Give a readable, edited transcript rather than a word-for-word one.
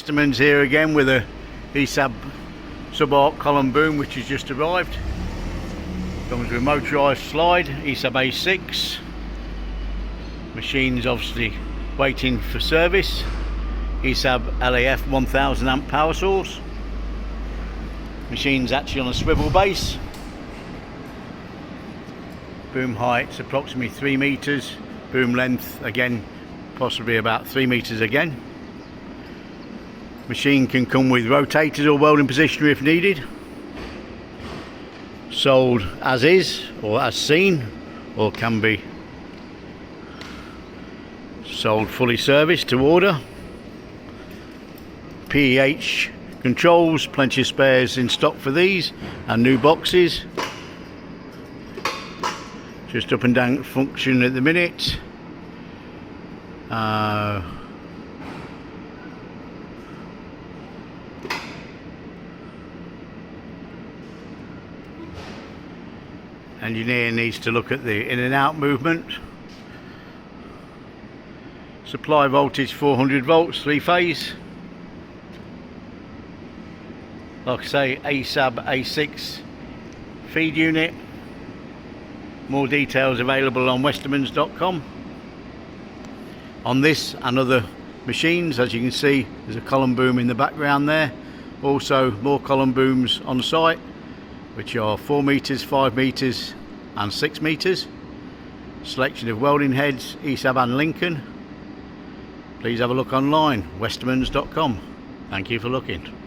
Westermans here again with a ESAB sub-arc column boom which has just arrived. Comes with a motorised slide, ESAB A6. Machine's obviously waiting for service. ESAB LAF 1000 amp power source. Machine's actually on a swivel base. Boom height's approximately 3 meters. Boom length again possibly about 3 meters again. Machine can come with rotators or welding positioner if needed. Sold as is or as seen, or can be sold fully serviced to order. PEH controls, plenty of spares in stock for these and new boxes. Just up and down function at the minute. Engineer needs to look at the in and out movement. Supply voltage 400 volts, 3-phase. Like I say, ESAB A6 feed unit. More details available on westermans.com. On this and other machines, as you can see, there's a column boom in the background there. Also more column booms on site, which are 4 meters, 5 meters and 6 meters. Selection of welding heads, ESAB and Lincoln. Please have a look online, westermans.com. Thank you for looking.